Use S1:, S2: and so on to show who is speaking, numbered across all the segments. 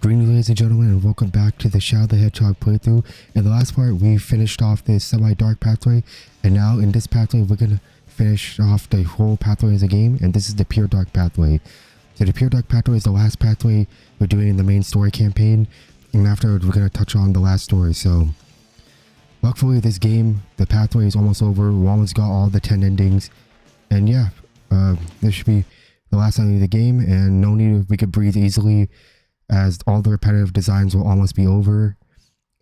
S1: Greetings, ladies and gentlemen, and welcome back to the Shadow the Hedgehog playthrough. In the last part, we finished off this semi-dark pathway, and now in this pathway, we're gonna finish off the whole pathway as a game, and this is the Pure Dark pathway. So the Pure Dark pathway is the last pathway we're doing in the main story campaign, and afterwards, we're gonna touch on the last story. So, luckily, this game, the pathway is almost over. We almost got all the 10 endings, and yeah, this should be the last ending of the game, and no need, we could breathe easily, as all the repetitive designs will almost be over.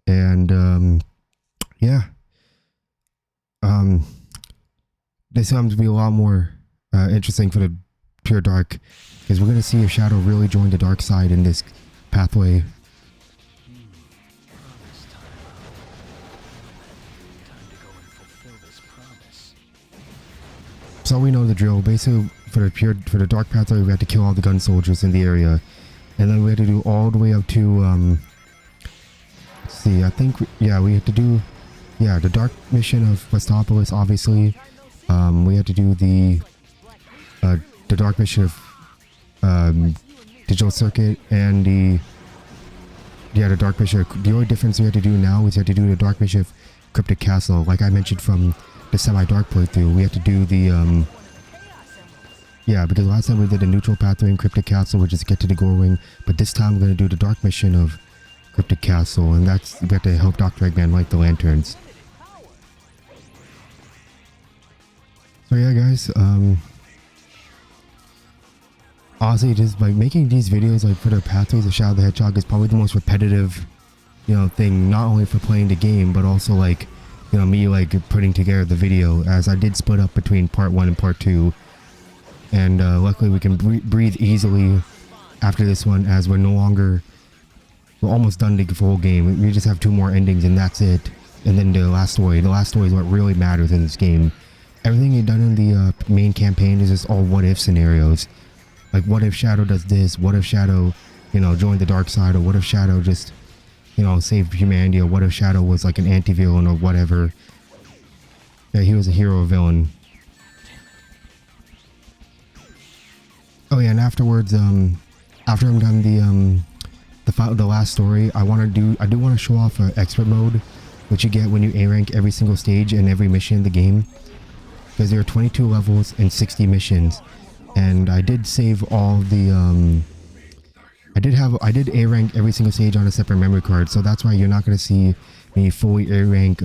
S1: And yeah, this seems to be a lot more interesting for the Pure Dark, because we're going to see if Shadow really joined the dark side in this pathway. So we know the drill. Basically, for the dark pathway, we had to kill all the gun soldiers in the area. And then we had to do all the way up to, let's see, I think, we had to do, the dark mission of Westopolis, obviously. We had to do the dark mission of, Digital Circuit, and the dark mission. The only difference we had to do now is we had to do the dark mission of Cryptic Castle. Like I mentioned from the semi-dark playthrough, we had to do the, because last time we did the neutral pathway in Cryptic Castle, which is get to the Gore Wing, but this time we're going to do the dark mission of Cryptic Castle, and that's, we have to help Dr. Eggman light the lanterns. So yeah, guys, honestly, just like making these videos like for the pathways of Shadow the Hedgehog is probably the most repetitive, thing, not only for playing the game, but also like, me like putting together the video, as I did split up between part 1 and part 2. And luckily we can breathe easily after this one, as we're almost done the full game. We just have 2 more endings and that's it. And then the last story is what really matters in this game. Everything you've done in the main campaign is just all what if scenarios. Like, what if Shadow does this? What if Shadow, joined the dark side? Or what if Shadow just, saved humanity? Or what if Shadow was like an anti-villain or whatever? Yeah, he was a hero or villain. Oh yeah, and afterwards, after I'm done the last story, I do want to show off expert mode, which you get when you A rank every single stage and every mission in the game, because there are 22 levels and 60 missions, and I did save all the I did A rank every single stage on a separate memory card, so that's why you're not gonna see me fully A rank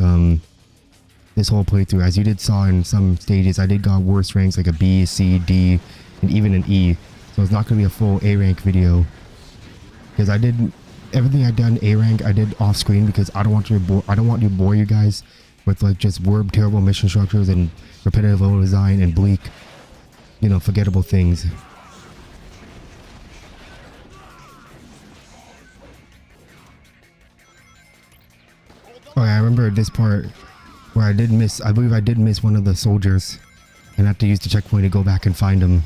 S1: this whole playthrough. As you did saw in some stages, I did got worse ranks like a B, C, D, and even an E, so it's not going to be a full A rank video, because I did everything I done A rank I did off screen, because I don't want to bore you guys with like just terrible mission structures and repetitive level design and bleak, forgettable things. Oh yeah, I remember this part where I believe I did miss one of the soldiers, and I have to use the checkpoint to go back and find him.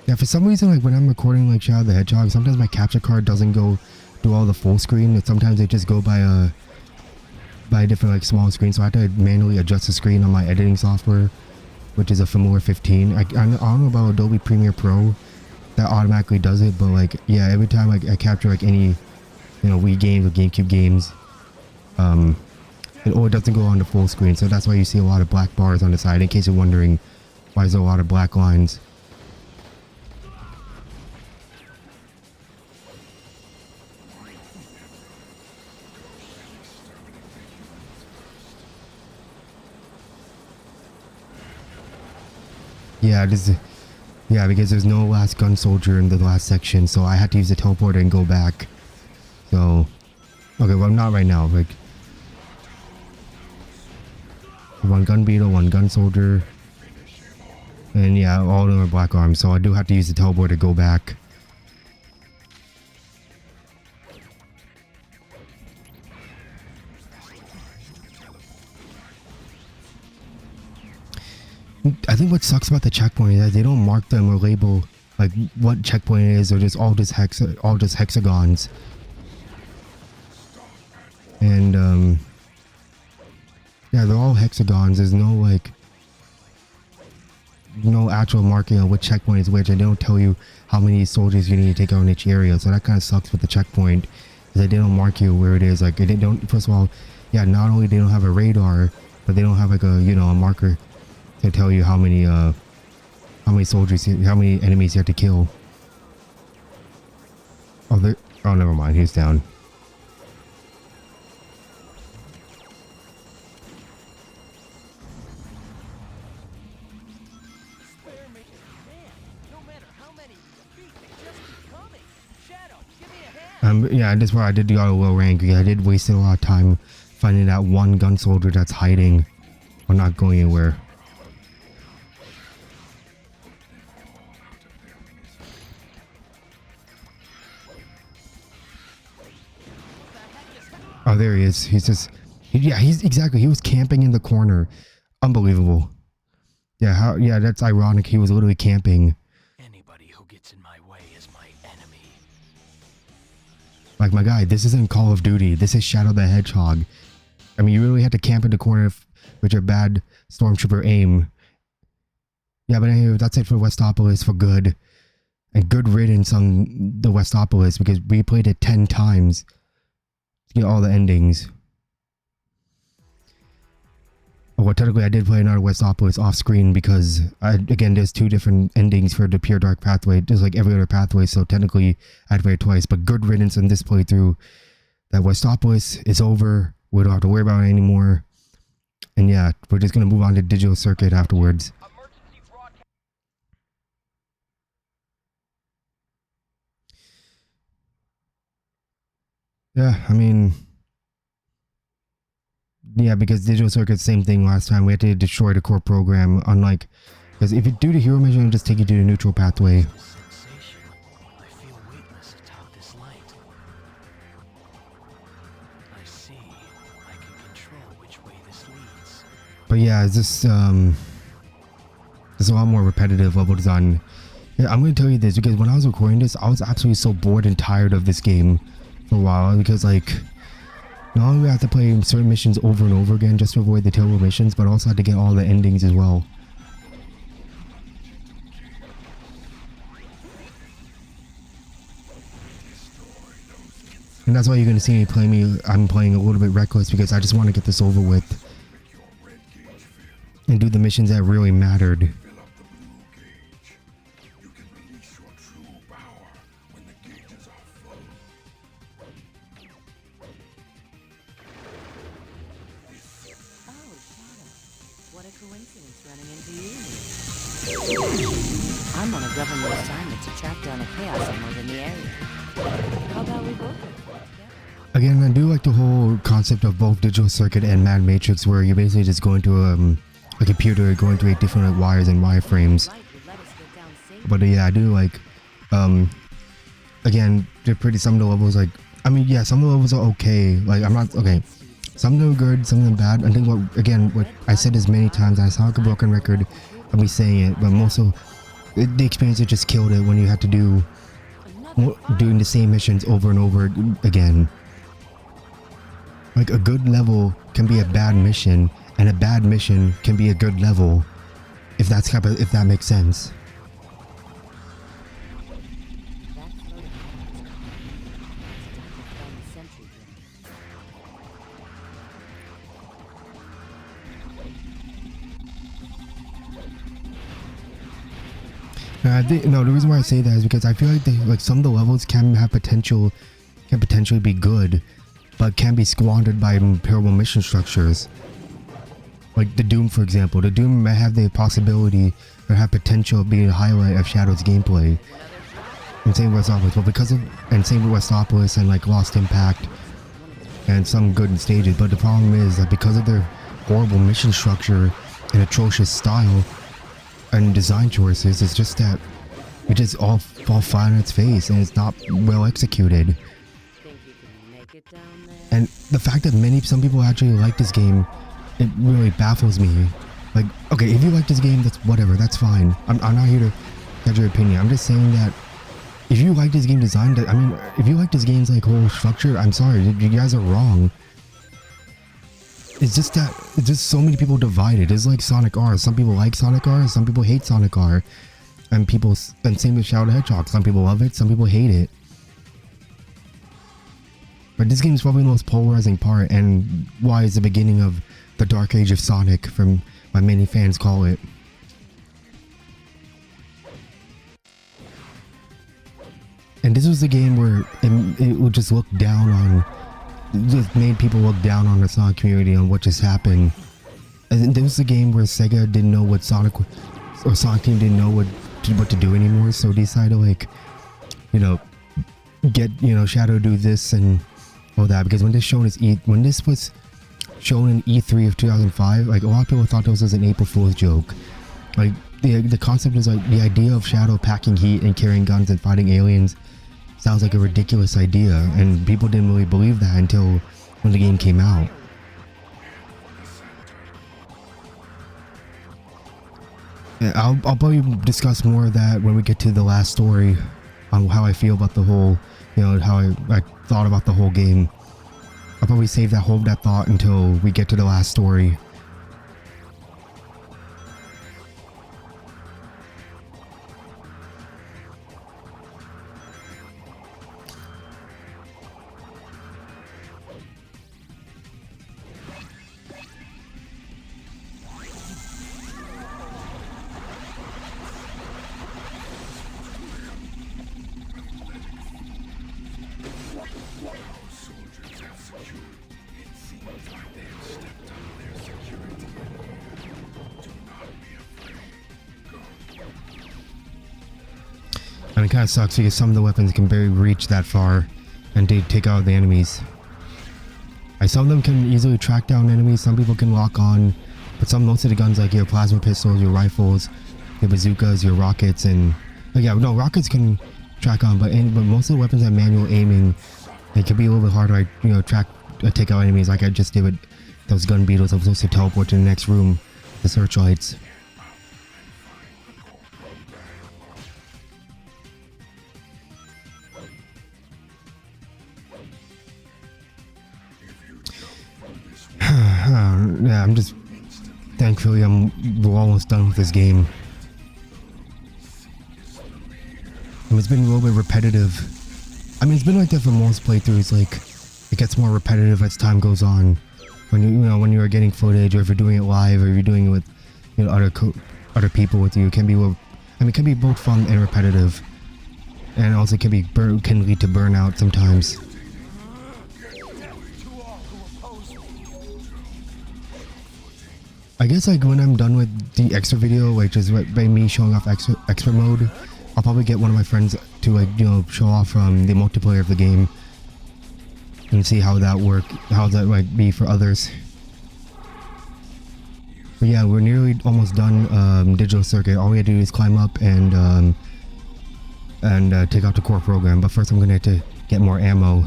S1: Yeah, for some reason, like when I'm recording like Shadow the Hedgehog, sometimes my capture card doesn't go do all the full screen, and sometimes they just go by a different like small screen, so I have to manually adjust the screen on my editing software, which is a Familiar 15. I don't know about Adobe Premiere Pro that automatically does it, but like, yeah, every time I capture like any Wii games or GameCube games, it doesn't go on the full screen, so that's why you see a lot of black bars on the side, in case you're wondering why there's a lot of black lines. Yeah, because there's no last gun soldier in the last section, so I had to use the teleporter and go back. So, okay, well, not right now. Like, 1 gun beetle, 1 gun soldier, and yeah, all of them are black arms. So I do have to use the teleporter to go back. I think what sucks about the checkpoint is that they don't mark them or label like what checkpoint it is, or just all just hexagons. And yeah, they're all hexagons. There's no like no actual marking on which checkpoint is which, and they don't tell you how many soldiers you need to take out in each area. So that kind of sucks with the checkpoint, is that they don't mark you where it is. Like they don't. First of all, yeah, not only they don't have a radar, but they don't have like a a marker to tell you how many soldiers, how many enemies you have to kill. Oh, never mind. He's down. Yeah, that's why I did got a low rank. Yeah, I did waste a lot of time finding that one gun soldier that's hiding or not going anywhere. Oh, there he is. He's just, he's exactly. He was camping in the corner. Unbelievable. Yeah, yeah, that's ironic. He was literally camping.
S2: Anybody who gets in my way is my enemy.
S1: Like, my guy, this isn't Call of Duty. This is Shadow the Hedgehog. I mean, you really had to camp in the corner with your bad stormtrooper aim. Yeah, but anyway, that's it for Westopolis for good. And good riddance on the Westopolis, because we played it 10 times to get all the endings. Oh, well, technically I did play another Westopolis off screen because, again, there's 2 different endings for the Pure Dark pathway, just like every other pathway, so technically I had to play it twice. But good riddance in this playthrough. That Westopolis is over. We don't have to worry about it anymore. And yeah, we're just going to move on to Digital Circuit afterwards. Yeah, I mean, yeah, because Digital Circuit, same thing last time. We had to destroy the core program, unlike, because if you do the hero mission, it'll just take you to the neutral pathway.
S2: I feel weightless atop this light. I see. I can control which way this leads.
S1: But yeah, it's just there's a lot more repetitive level design. Yeah, I'm going to tell you this, because when I was recording this, I was absolutely so bored and tired of this game for a while, because like, not only do we have to play certain missions over and over again just to avoid the terrible missions, but also had to get all the endings as well. And that's why you're going to see me I'm playing a little bit reckless, because I just want to get this over with and do the missions that really mattered.
S3: I'm on a government assignment to track down a chaos emerald in the area. How about we book it?
S1: Again, I do like the whole concept of both Digital Circuit and Mad Matrix, where you're basically just going to a computer, going through different like, wires and wireframes. But yeah, I do like, again, they're pretty, some of the levels like, I mean, yeah, some of the levels are okay. Like, I'm not, okay. Some of them are good, some of them bad. I think what I said this many times, I sound like a broken record of me saying it, but most of the experience, it just killed it when you had to doing the same missions over and over again. Like, a good level can be a bad mission, and a bad mission can be a good level, if that makes sense. No, the reason why I say that is because I feel like some of the levels can potentially be good, but can be squandered by terrible mission structures. Like the Doom, for example. The Doom may have the possibility or have potential of being a highlight of Shadow's gameplay. And same with Westopolis, but same with Westopolis and like Lost Impact and some good stages. But the problem is that because of their horrible mission structure and atrocious style and design choices, it's just that it just all fall flat on its face and it's not well executed. And the fact that some people actually like this game, it really baffles me. Like, okay, if you like this game, that's whatever, that's fine. I'm not here to judge your opinion. I'm just saying that if you like this game design, I mean, if you like this game's like whole structure, I'm sorry, you guys are wrong. It's just that, it's just so many people divided. It's like Sonic R. Some people like Sonic R, some people hate Sonic R. And same with Shadow the Hedgehog. Some people love it, some people hate it. But this game is probably the most polarizing part, and why it's the beginning of the dark age of Sonic, from what many fans call it. And this was the game where it would just look down on, just made people look down on the Sonic community on what just happened. And this was the game where Sega didn't know what Sonic Team didn't know what to do anymore, so decided to, like, you know, get, you know, Shadow do this and all that, because when this was shown in E3 of 2005, like, a lot of people thought this was an April Fool's joke. Like, the concept is like, the idea of Shadow packing heat and carrying guns and fighting aliens sounds like a ridiculous idea, and people didn't really believe that until when the game came out. Yeah, I'll probably discuss more of that when we get to the last story, on how I feel about the whole, you know, how I thought about the whole game. I'll probably save that thought until we get to the last story. And it kind of sucks because some of the weapons can barely reach that far and they take out the enemies. Some of them can easily track down enemies, some people can lock on, but most of the guns, like your plasma pistols, your rifles, your bazookas, your rockets, and rockets can track on, but most of the weapons have manual aiming. It can be a little bit harder to, you know, take out enemies, like I just did with those gun beetles. I was supposed to teleport to the next room, the searchlights. Yeah, I'm just, thankfully we're almost done with this game. And it's been a little bit repetitive. I mean, it's been like that for most playthroughs. Like, it gets more repetitive as time goes on. When you are getting footage, or if you're doing it live, or if you're doing it with, you know, other people with you, it can be it can be both fun and repetitive, and also can lead to burnout sometimes. I guess, like, when I'm done with the extra video, like just by me showing off expert mode, I'll probably get one of my friends to, like, you know, show off the multiplayer of the game and see how that might be for others. But yeah, we're nearly almost done digital circuit. All we have to do is climb up and take out the core program. But first I'm gonna have to get more ammo.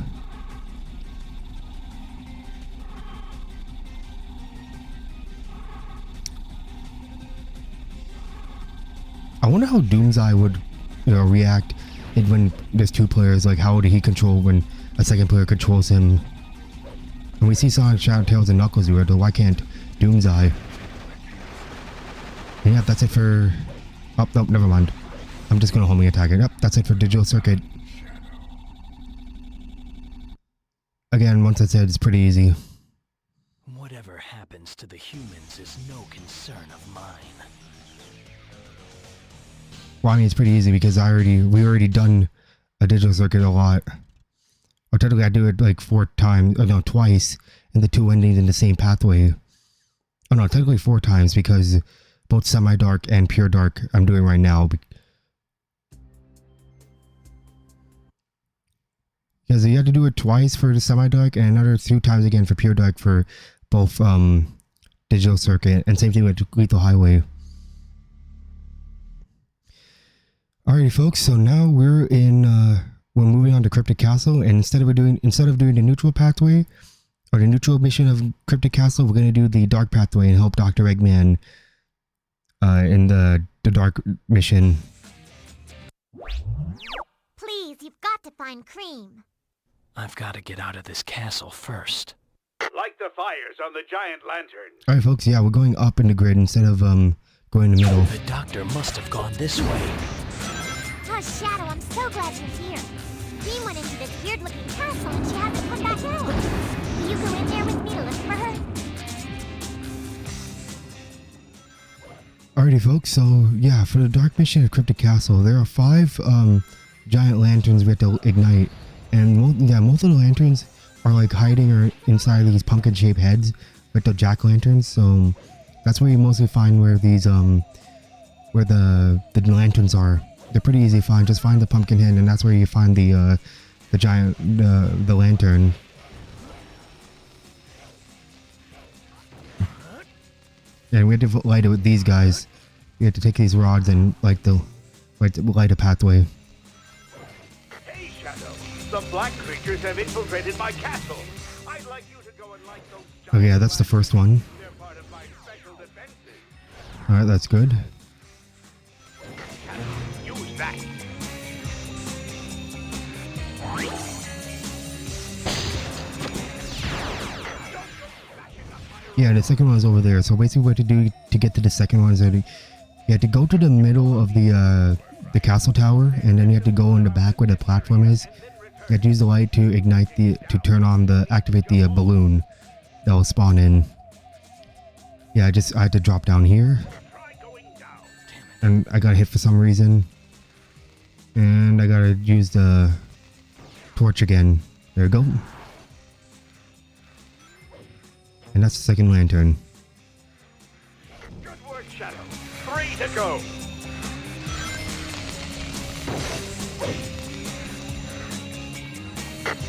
S1: I wonder how Doomseye would, you know, react when there's two players. Like, how would he control when a second player controls him? And we see Sonic, Shadow, Tails, and Knuckles do it, though why can't Doomseye? And yeah, that's it for... Oh, no, never mind. I'm just gonna homing attack it. Yep, that's it for digital circuit. Again, once I said, it's pretty easy.
S2: Whatever happens to the humans is no concern of mine.
S1: Well, I mean, it's pretty easy because we already done a digital circuit a lot. Or technically I do it like 4 times, oh no, twice, and the 2 endings in the same pathway. Oh no, technically 4 times, because both semi-dark and pure dark I'm doing right now. Because you have to do it twice for the semi-dark and another 2 times again for pure dark for both digital circuit, and same thing with Lethal Highway. Alrighty folks, so now we're moving on to Cryptic Castle, and instead of doing the neutral pathway or the neutral mission of Cryptic Castle, we're gonna do the dark pathway and help Dr. Eggman in the dark mission.
S4: Please, you've got to find Cream.
S2: I've got to get out of this castle first.
S5: Like the fires on the giant lantern.
S1: All right, folks. Yeah, we're going up in the grid instead of going in the middle.
S2: The doctor must have gone this way.
S4: Oh, Shadow, I'm so glad you're here. Cream went into this weird-looking castle and she hasn't come back out. Will you go in there with me to look for her?
S1: Alrighty, folks. So yeah, for the dark mission at Cryptic Castle, there are 5 giant lanterns we have to ignite, and most of the lanterns are like hiding or inside these pumpkin-shaped heads with the jack-lanterns. So that's where you mostly find where these where the lanterns are. They're pretty easy to find. Just find the pumpkin head, and that's where you find the giant the lantern. And we have to light it with these guys. We have to take these rods and light a pathway.
S5: Hey, Shadow. Some black creatures have infiltrated my castle. I'd like you to go and light those giant
S1: Okay, yeah, that's the first one.
S5: They're part of my special defenses.
S1: Alright, that's good.
S5: Shadow, use that.
S1: Yeah, the second one's over there. So basically what to do to get to the second one is that you have to go to the middle of the castle tower, and then you have to go in the back where the platform is. You have to use the light to ignite activate the balloon that will spawn in. Yeah, I had to drop down here. And I got hit for some reason. And I gotta use the torch again. There we go. And that's the second lantern.
S5: Good work, Shadow. 3 to go.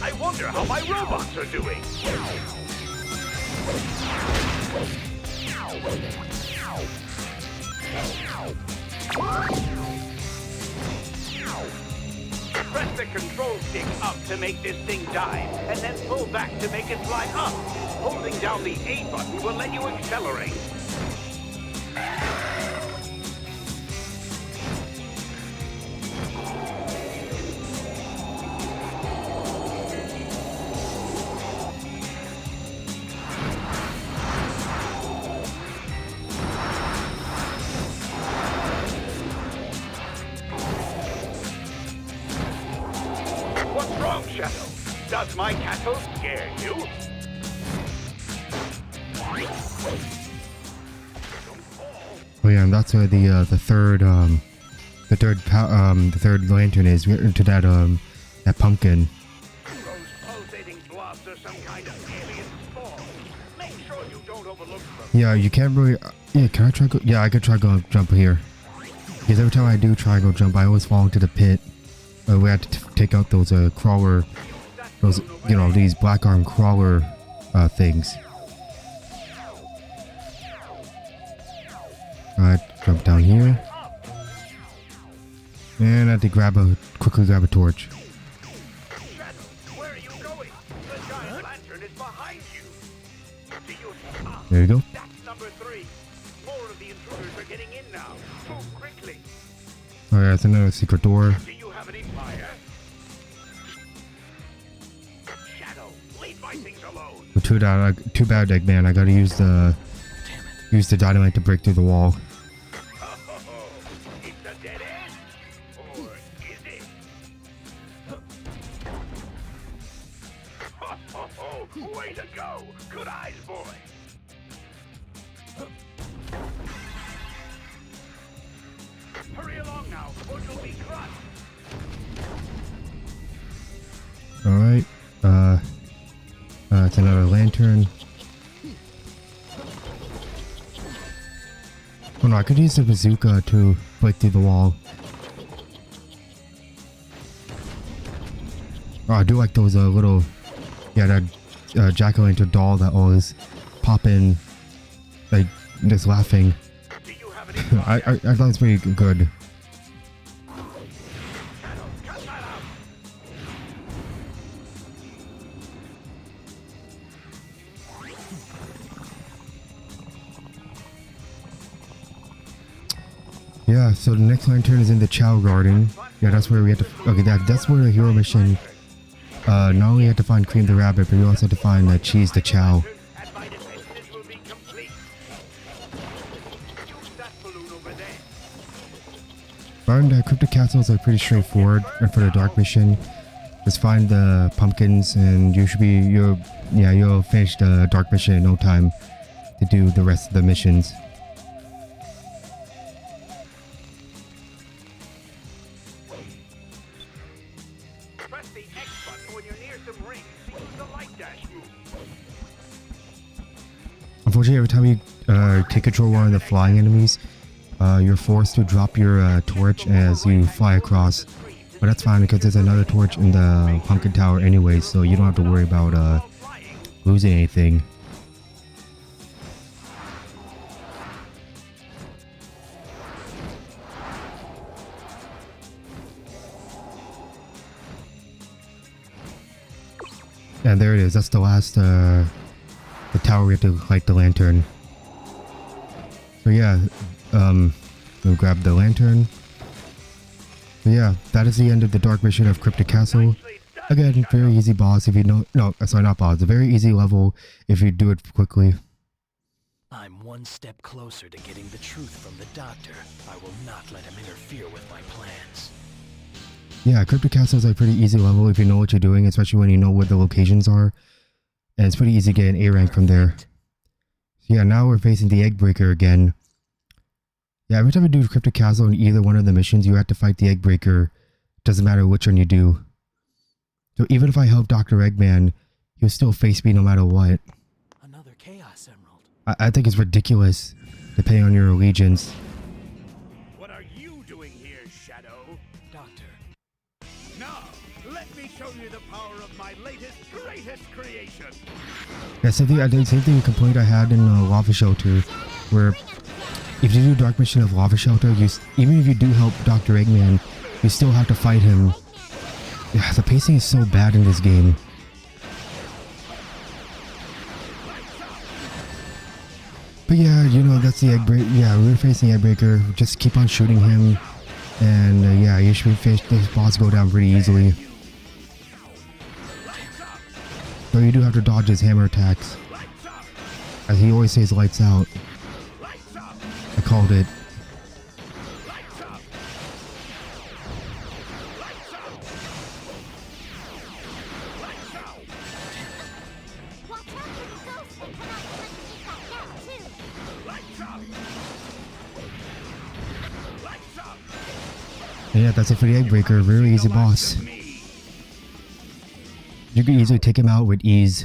S5: I wonder how my robots are doing. Press the control stick up to make this thing dive, and then pull back to make it fly up. Holding down the A button will let you accelerate. What's wrong, Shadow? Does my castle scare you?
S1: Oh yeah, and that's where the third lantern is. We're into that pumpkin.
S5: Those pulsating blobs are some kind of alien spawn. Make sure you don't overlook them.
S1: Yeah, you can't really. Yeah, can I try go? Yeah, I could try go jump here. Because every time I do try go jump, I always fall into the pit. We have to take out those crawler, these black arm crawler things. Alright, jump down here. And I have to quickly grab a torch.
S5: Shadow, where are you going? The giant lantern is behind you. Do you stop?
S1: There you go.
S5: That's number 3. More of the intruders are getting in now. Move quickly.
S1: Alright, that's another secret door.
S5: Do you have any fire? Shadow, leave my things alone.
S1: But too bad, Eggman. I gotta use the dynamite to break through the wall.
S5: Oh, it's a dead end. Or is it? Way to go. Good eyes, boy. Hurry along now, or you'll be crushed.
S1: Alright. It's another lantern. Oh no, I could use the bazooka to break through the wall. Oh, I do like those little, that jack-o'-lantern doll that always pop in, like, just laughing.
S5: Do you have any
S1: I thought it was pretty good.
S5: Cut that out.
S1: Yeah, so the next lantern is in the Chow Garden. Yeah, that's where we have to... Okay, that's where the hero mission... not only have to find Cream the Rabbit, but we also have to find Cheese the Chow.
S5: And my defenses will be complete. Use that balloon over there.
S1: Find Cryptic Castles are pretty straightforward, and for the Dark mission, just find the pumpkins, and you should be... you'll finish the Dark mission in no time to do the rest of the missions.
S5: Press the X button when you're near some rings. See the light dash move.
S1: Unfortunately, every time you take control of one of the flying enemies, you're forced to drop your torch as you fly across. But that's fine because there's another torch in the pumpkin tower anyway, so you don't have to worry about losing anything. And there it is. That's the last the tower we have to light the lantern. So yeah, we'll grab the lantern. So yeah, that is the end of the dark mission of Cryptic Castle. Again, very easy boss if you know... No, sorry, not boss. A very easy level if you do it quickly.
S2: I'm one step closer to getting the truth from the doctor. I will not let him interfere with my plans.
S1: Yeah, Cryptic Castle is a pretty easy level if you know what you're doing, especially when you know where the locations are. And it's pretty easy to get an A rank from there. So yeah, now we're facing the Egg Breaker again. Yeah, every time you do Cryptic Castle in either one of the missions, you have to fight the Egg Breaker. Doesn't matter which one you do. So even if I help Dr. Eggman, he'll still face me no matter what.
S2: Another Chaos Emerald.
S1: I think it's ridiculous, depending on your allegiance.
S5: What are you doing here, Shadow?
S2: Doctor,
S5: Now, let me show you the power of my latest, greatest creation.
S1: Yeah, same thing complaint I had in Lava Shelter, where if you do Dark Mission of Lava Shelter, even if you do help Dr. Eggman, you still have to fight him. Yeah, the pacing is so bad in this game. But yeah, you know, that's the Egg Breaker. Yeah, we're facing Egg Breaker. Just keep on shooting him. And yeah, you should finish this boss go down pretty easily. So you do have to dodge his hammer attacks. As he always says, lights out. I called it. Yeah, that's it for the Egg Breaker. Very easy boss. You can easily take him out with ease.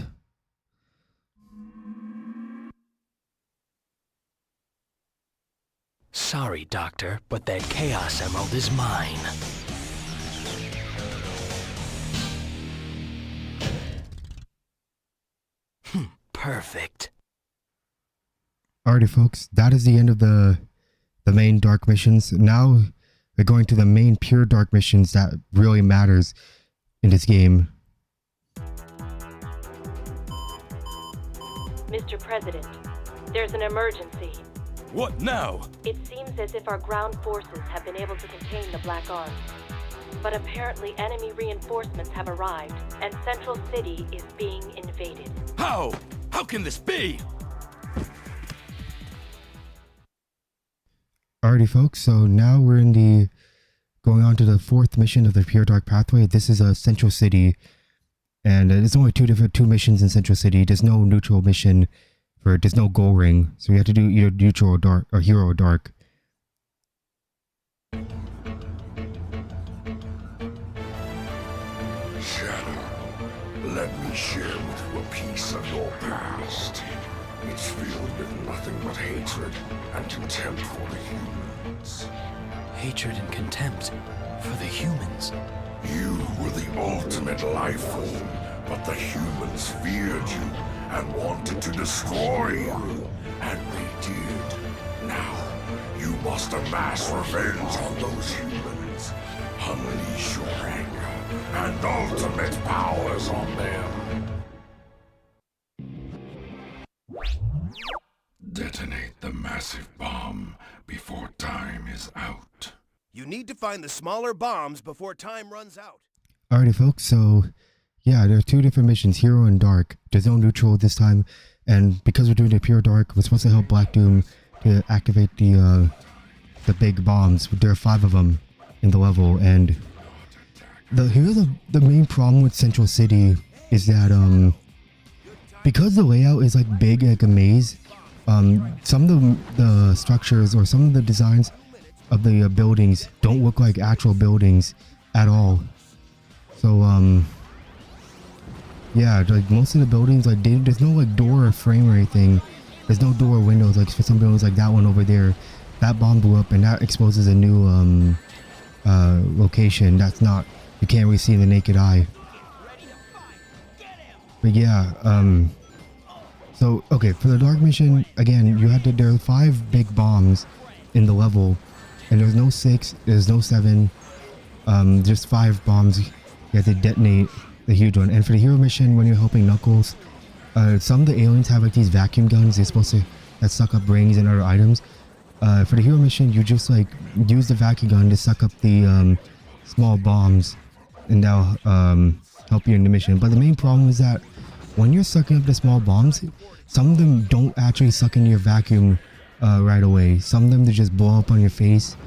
S2: sorry, Doctor, but that Chaos Emerald is mine. Perfect.
S1: Alrighty, folks, that is the end of the main dark missions. Now we're going to the main pure dark missions that really matters in this game.
S6: Mr. President, there's an emergency.
S7: What now?
S6: It seems as if our ground forces have been able to contain the Black Arms. But apparently enemy reinforcements have arrived, and Central City is being invaded.
S7: How? How can this be?
S1: Alrighty, folks, so now we're in going on to the fourth mission of the Pure Dark Pathway. This is Central City, and there's only two missions in Central City. There's no neutral mission, there's no goal ring, so you have to do either neutral or dark, or hero or dark.
S8: Shadow, let me share with you a piece of your past. It's filled with nothing but hatred and contempt for the humans.
S2: Hatred and contempt for the humans.
S8: You were the ultimate life form, but the humans feared you and wanted to destroy you. And they did. Now, you must amass revenge on those humans. Unleash your anger and ultimate powers on them. Detonate. the massive bomb before time is out.
S9: You need to find the smaller bombs before time runs out.
S1: Alrighty, folks. So, yeah, there are 2 different missions, Hero and Dark. There's no neutral this time, and because we're doing the Pure Dark, we're supposed to help Black Doom to activate the big bombs. There are 5 of them in the level, and the main problem with Central City is that because the layout is like big, like a maze. Some of the structures or some of the designs of the buildings don't look like actual buildings at all. So yeah, like most of the buildings, like there's no like door or frame or anything. There's no door or windows. Like for some buildings, like that one over there, that bomb blew up and that exposes a new location that's not, you can't really see in the naked eye. But yeah, so okay, for the Dark mission, again, you had to, there are 5 big bombs in the level, and there's no 6, there's no 7, just 5 bombs. You have to detonate the huge one. And for the hero mission, when you're helping Knuckles, some of the aliens have like these vacuum guns they're supposed to, that suck up rings and other items. For the hero mission, you just like use the vacuum gun to suck up the small bombs, and that'll help you in the mission. But the main problem is that when you're sucking up the small bombs, some of them don't actually suck into your vacuum right away. Some of them, they just blow up on your face,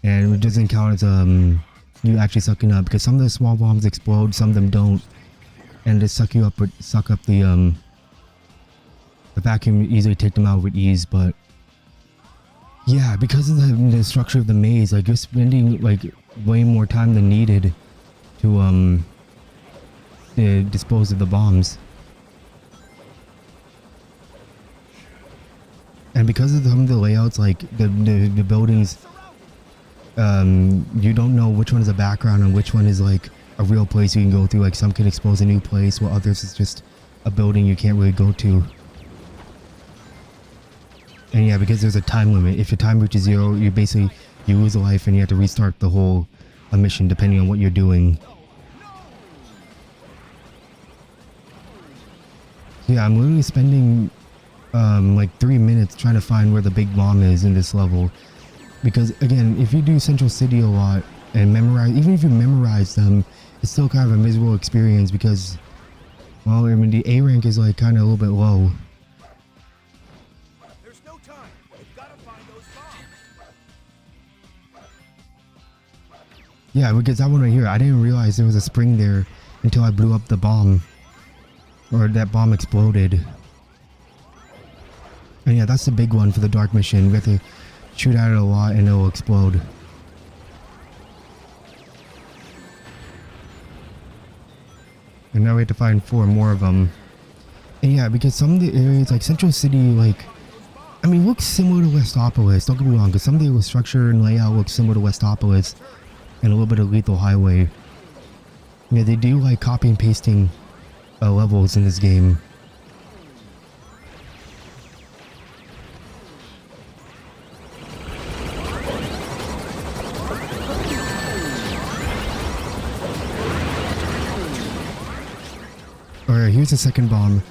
S1: and it doesn't count as you actually sucking up, because some of the small bombs explode, some of them don't, and they suck you up, or suck up the vacuum, easily take them out with ease. But yeah, because of the structure of the maze, like you're spending like way more time than needed to dispose of the bombs. And because of some of the layouts, like the buildings, you don't know which one is a background and which one is like a real place you can go through. Like some can expose a new place, while others is just a building you can't really go to. And yeah, because there's a time limit. If your time reaches 0, you basically, you lose a life and you have to restart the whole mission depending on what you're doing. Yeah, I'm literally spending like 3 minutes trying to find where the big bomb is in this level, because again, if you do Central City a lot and memorize, even if you memorize them, it's still kind of a miserable experience because, well, I mean, the A rank is like kind of a little bit low.
S9: There's no time. We've got to find those bombs.
S1: Yeah, because that one right here, I didn't realize there was a spring there until I blew up the bomb, or that bomb exploded. And yeah, that's the big one for the Dark mission. We have to shoot at it a lot and it'll explode. And now we have to find 4 more of them. And yeah, because some of the areas, like Central City, like, I mean, looks similar to Westopolis. Don't get me wrong, because some of the structure and layout looks similar to Westopolis and a little bit of Lethal Highway. Yeah, they do like copy and pasting levels in this game. Alright, here's the second bomb.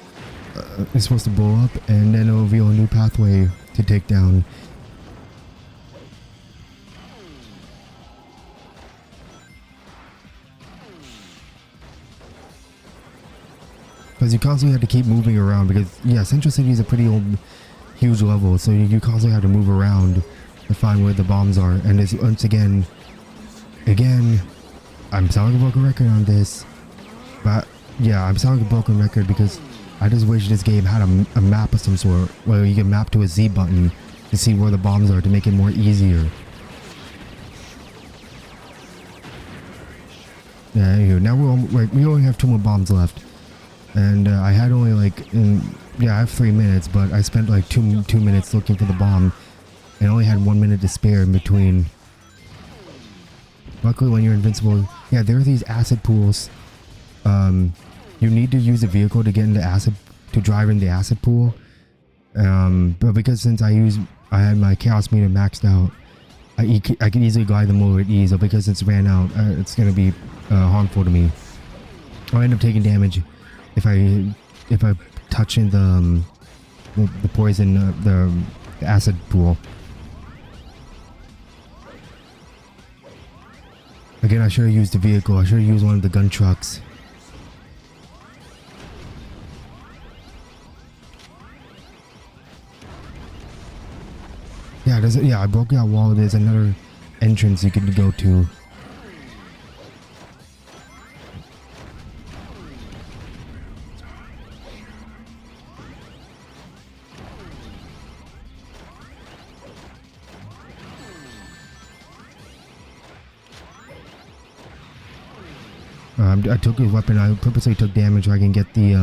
S1: It's supposed to blow up and then it'll reveal a new pathway to take down. Because you constantly have to keep moving around, because yeah, Central City is a pretty old, huge level, so you constantly have to move around to find where the bombs are. And it's, once again, I'm sounding like a broken record on this, but yeah, I'm sounding like a broken record because I just wish this game had a map of some sort where you can map to a Z button to see where the bombs are to make it more easier. Yeah, anywho, now we only have 2 more bombs left. And I had only like, I have 3 minutes, but I spent like 2 minutes looking for the bomb and only had 1 minute to spare in between. Luckily, when you're invincible, yeah, there are these acid pools. You need to use a vehicle to get into acid, to drive in the acid pool. But because since I had my chaos meter maxed out, I can easily glide them over at ease. But because it's ran out, it's gonna be harmful to me. I'll end up taking damage if I touch in the poison, the acid pool. Again, I should have used the vehicle. I should have used one of the gun trucks. Yeah, I broke that wall. There's another entrance you can go to. I took his weapon. I purposely took damage so I can get the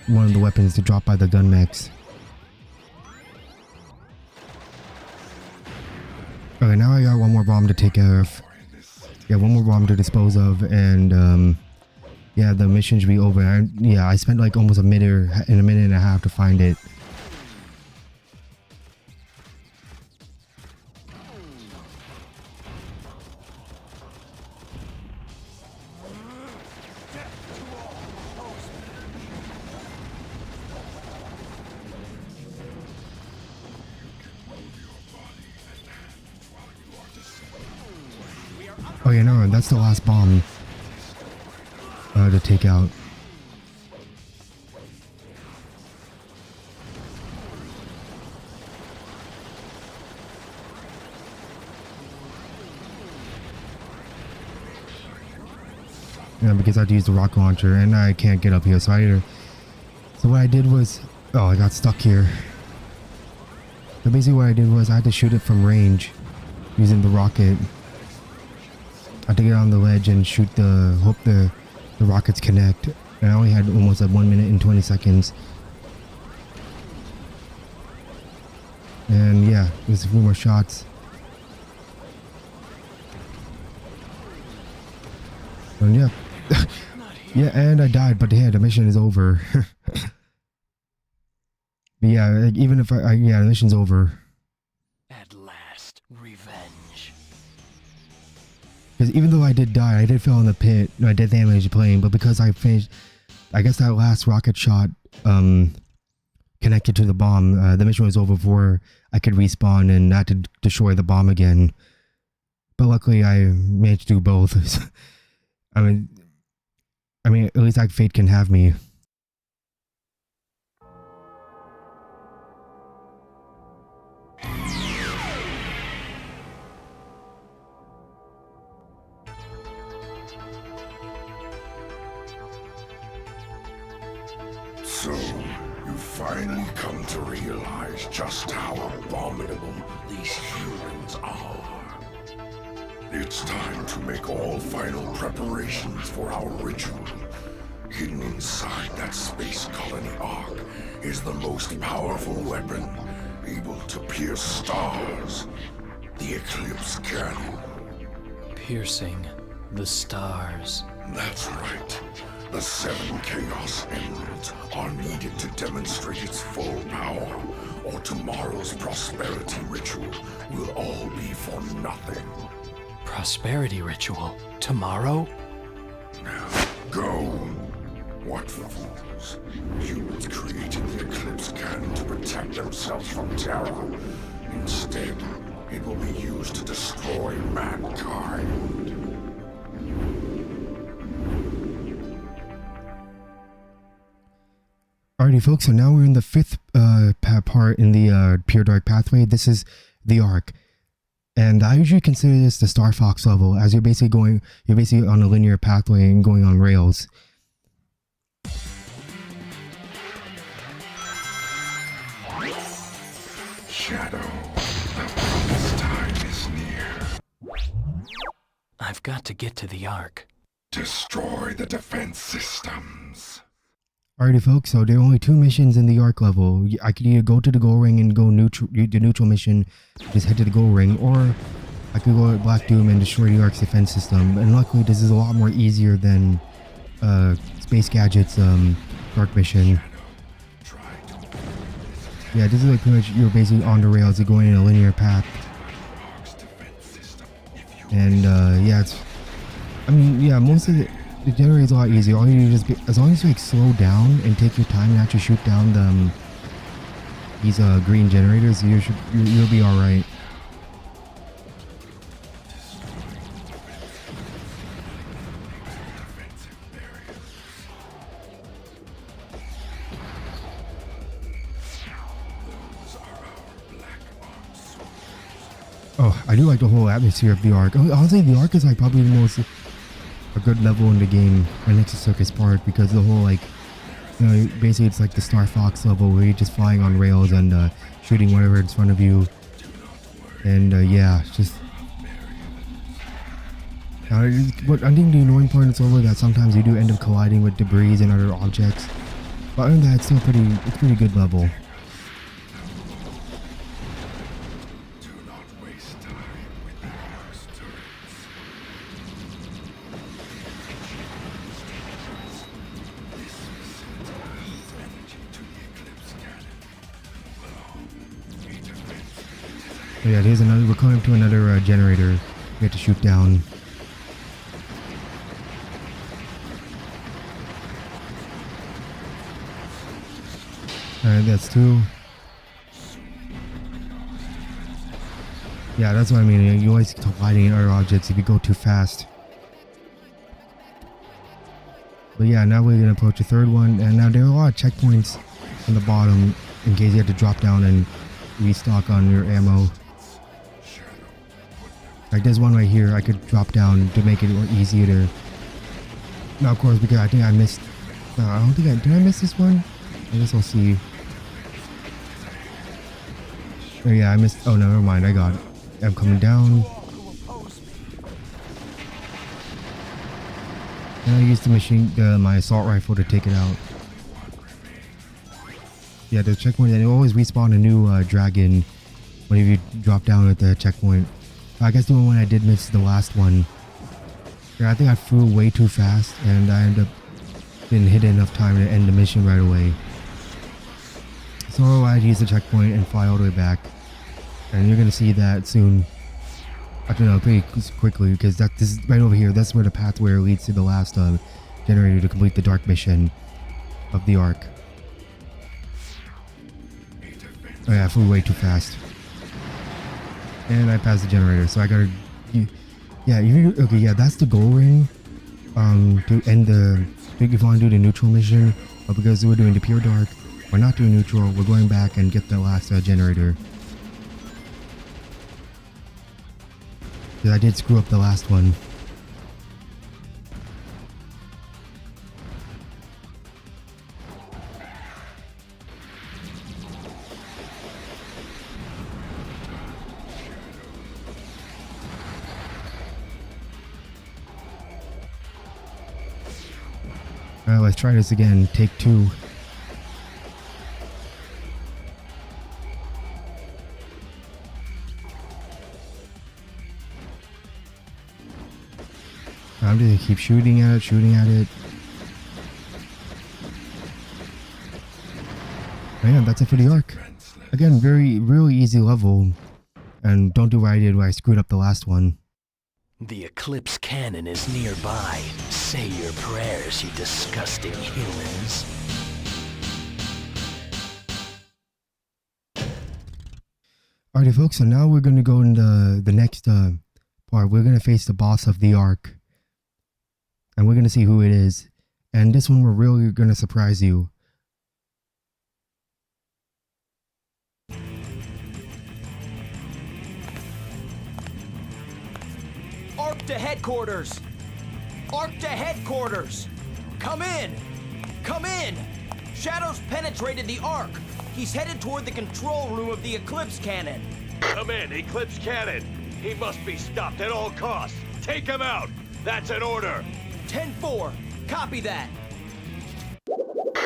S1: one of the weapons to drop by the gun mechs. Okay, now I got one more bomb to take care of. Yeah, one more bomb to dispose of, and yeah, the mission should be over. I spent like almost a minute and a half to find it. Oh yeah, no, that's the last bomb to take out. Yeah, because I had to use the rocket launcher and I can't get up here, so what I did was, oh, I got stuck here. So basically what I did was I had to shoot it from range using the rocket. I had to get on the ledge and shoot hope the rockets connect. And I only had almost 1 minute and 20 seconds. And yeah, there's a few more shots. And yeah. Yeah, and I died, but yeah, the mission is over. But yeah, even if yeah, the mission's over.
S2: At last, revenge.
S1: Because even though I did die, I did fall in the pit. I did damage the plane, but because I finished, I guess that last rocket shot connected to the bomb, the mission was over before I could respawn and not to destroy the bomb again. But luckily, I managed to do both. I mean, at least like fate can have me.
S8: So, you finally come to realize just how abominable these humans are. It's time to make all final preparations for our ritual. Hidden inside that space colony ark is the most powerful weapon, able to pierce stars. The Eclipse Cannon.
S2: Piercing the stars.
S8: That's right. The 7 Chaos Emeralds are needed to demonstrate its full power, or tomorrow's prosperity ritual will all be for nothing.
S2: Prosperity ritual? Tomorrow?
S8: Now, go! What fools. Humans created the Eclipse Cannon to protect themselves from terror. Instead, it will be used to destroy mankind.
S1: Alrighty folks, so now we're in the 5th part in the Pure Dark pathway. This is the Ark. And I usually consider this the Star Fox level, as you're basically on a linear pathway and going on rails.
S8: Shadow, the promised time is near.
S2: I've got to get to the Ark.
S8: Destroy the defense systems.
S1: Alrighty folks, so there are only 2 missions in the Ark level. I could either go to the Gold Ring and go the neutral mission, just head to the Gold Ring, or I could go to Black Doom and destroy the Ark's defense system. And luckily this is a lot more easier than Space Gadget's Dark mission. Yeah, this is like pretty much, you're basically on the rails, you're going in a linear path. And yeah, most of it generates a lot easier. All you need is as long as you like slow down and take your time and actually shoot down these green generators, you'll be all right. Oh, I do like the whole atmosphere of the Ark. Honestly, the Ark is like probably the most a good level in the game, right next to Circus Park, because the whole like, you know, basically it's like the Star Fox level where you're just flying on rails and shooting whatever in front of you, and yeah, just. What I think the annoying part is over that sometimes you do end up colliding with debris and other objects, but other than that, it's still pretty good level. Oh yeah, there's another. We're coming to another generator. We have to shoot down. Alright, that's 2. Yeah, that's what I mean. You always colliding in other objects if you go too fast. But yeah, now we're gonna approach the 3rd one, and now there are a lot of checkpoints on the bottom in case you have to drop down and restock on your ammo. Like there's one right here I could drop down to make it easier to. Now of course, because I think I missed. I don't think did I miss this one? I guess I'll see. Oh yeah, I missed. Oh no, never mind. I got it. I'm coming down. And I used my assault rifle to take it out. Yeah, the checkpoint. And it always respawn a new dragon whenever you drop down at the checkpoint. I guess the one I did miss the last one. Yeah, I think I flew way too fast, and I ended up didn't hit enough time to end the mission right away. So I had to use the checkpoint and fly all the way back, and you're gonna see that soon. I don't know, pretty quickly, because this is right over here. That's where the pathway leads to the last generator to complete the dark mission of the Ark. Oh yeah, I flew way too fast. And I passed the generator, so I gotta. Yeah, okay, yeah, that's the goal ring. To end the. If you want to do the neutral mission, but because we're doing the pure dark, we're not doing neutral. We're going back and get the last generator. Because I did screw up the last one. Alright, let's try this again. Take 2. I'm just gonna keep shooting at it. Man, that's it for the Ark. Again, really easy level. And don't do what I did where I screwed up the last one.
S2: The Eclipse Cannon is nearby. Say your prayers, you disgusting humans.
S1: Alrighty folks, so now we're gonna go into the next part. We're gonna face the boss of the Ark. And we're gonna see who it is. And this one we're really gonna surprise you.
S10: Ark to headquarters! Ark to headquarters! Come in! Come in! Shadow's penetrated the Ark. He's headed toward the control room of the Eclipse Cannon.
S5: Come in, Eclipse Cannon. He must be stopped at all costs. Take him out. That's an order.
S10: 10-4. Copy that.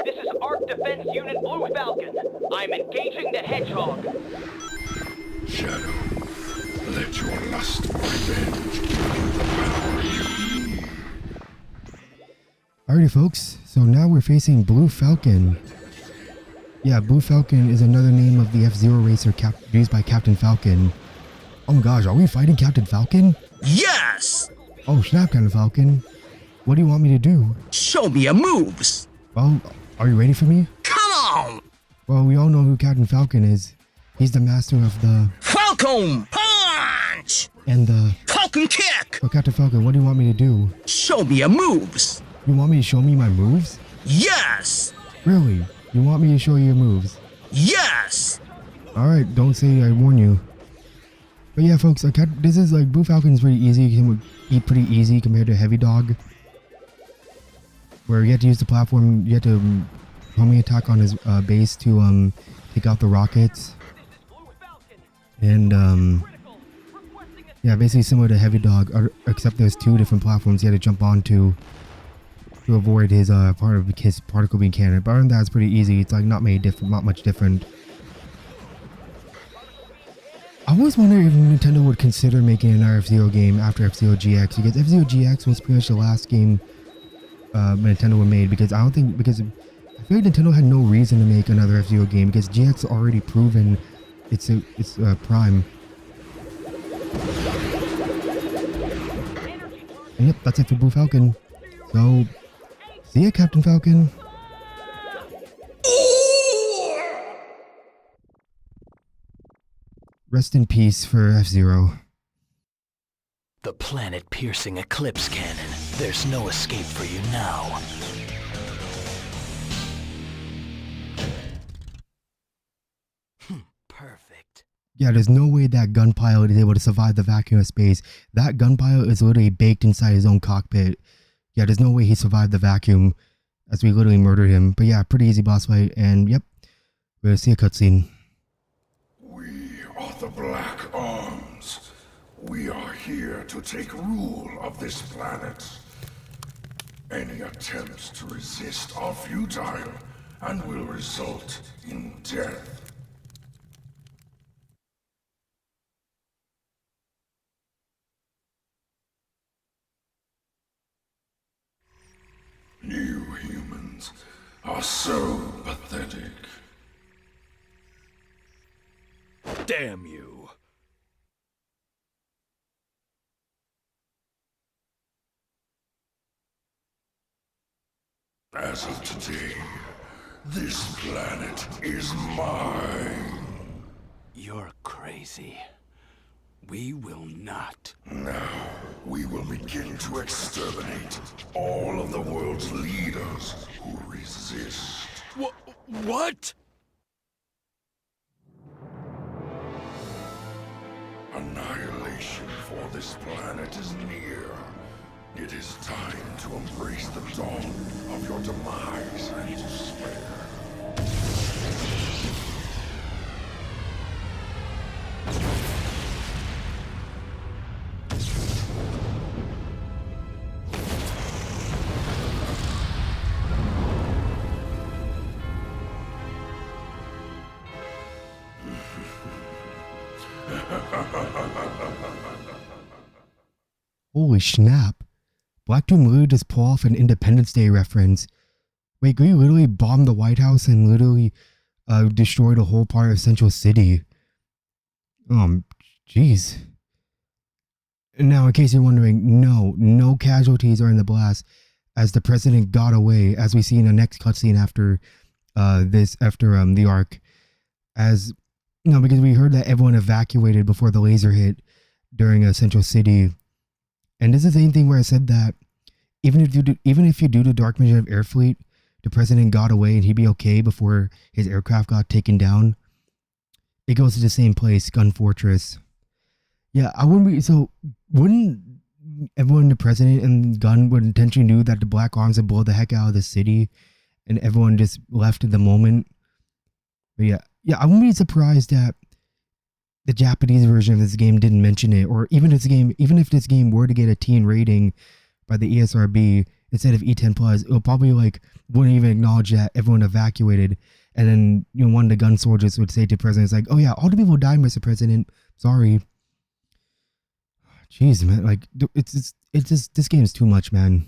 S11: This is Ark Defense Unit Blue Falcon. I'm engaging the Hedgehog.
S8: Shadow, let your lust for revenge give you the power you need.
S1: Alrighty folks, so now we're facing Blue Falcon. Yeah, Blue Falcon is another name of the F-Zero racer used by Captain Falcon. Oh my gosh, are we fighting Captain Falcon?
S12: Yes!
S1: Oh snap, Captain Falcon. What do you want me to do?
S12: Show me your moves!
S1: Well, are you ready for me?
S12: Come on!
S1: Well, we all know who Captain Falcon is. He's the master of the
S12: Falcon punch
S1: and the
S12: Falcon kick.
S1: So Captain Falcon, what do you want me to do?
S12: Show me your moves.
S1: You want me to show me my moves?
S12: Yes.
S1: Really? You want me to show you your moves?
S12: Yes.
S1: Alright, don't say I warn you. But yeah, folks, this is like Blue Falcon's pretty easy. You can eat pretty easy compared to Heavy Dog, where you have to use the platform. You have to homing attack on his base to take out the rockets, and yeah, basically similar to Heavy Dog, except there's 2 different platforms you have to jump onto to avoid his his particle beam cannon. But other than that, it's pretty easy. It's like not much different. I always wonder if Nintendo would consider making another F-Zero game after F-Zero GX, because F-Zero GX was pretty much the last game Nintendo would made, because I feel like Nintendo had no reason to make another F-Zero game, because GX already proven its prime. And yep, that's it for Blue Falcon. So, see ya, Captain Falcon. Rest in peace for F-Zero.
S2: The planet-piercing eclipse cannon. There's no escape for you now. Perfect.
S1: Yeah, there's no way that gun pilot is able to survive the vacuum of space. That gun pilot is literally baked inside his own cockpit. Yeah, there's no way he survived the vacuum, as we literally murdered him. But yeah, pretty easy boss fight, and yep, we're gonna see a cutscene.
S8: The Black Arms. We are here to take rule of this planet. Any attempts to resist are futile and will result in death. You humans are so pathetic.
S7: Damn you.
S8: As of today, this planet is mine.
S2: You're crazy. We will not.
S8: Now, we will begin to exterminate all of the world's leaders who resist.
S7: What?
S8: Annihilation for this planet is near. It is time to embrace the dawn of your demise and despair.
S1: Holy snap. Black Doom literally just pulled off an Independence Day reference. Wait, we literally bombed the White House and literally destroyed a whole part of Central City. Jeez. Now, in case you're wondering, no casualties are in the blast, as the president got away, as we see in the next cutscene after the arc. As because we heard that everyone evacuated before the laser hit during Central City. And this is the same thing where I said that even if you do the Dark Mission of Air Fleet, the president got away and he'd be okay before his aircraft got taken down. It goes to the same place, Gun Fortress. Yeah, wouldn't everyone, the president and Gun, would intentionally knew that the Black Arms would blow the heck out of the city, and everyone just left at the moment? But yeah, I wouldn't be surprised that the Japanese version of this game didn't mention it, or even if this game were to get a teen rating by the ESRB instead of E10+, it would probably wouldn't even acknowledge that everyone evacuated, and then one of the gun soldiers would say to the president, "Oh yeah, all the people died, Mr. President. Sorry." Jeez, man, it's just, this game is too much, man.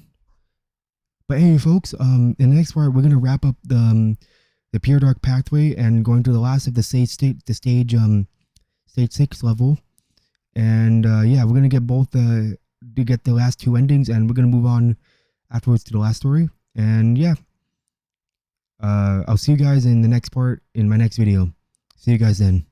S1: But hey, folks, in the next part we're gonna wrap up the Pure Dark Pathway and going to the last of the stage 6 level, and yeah, we're gonna get to get the last 2 endings, and we're gonna move on afterwards to the last story. And yeah, I'll see you guys in the next part in my next video. See you guys then.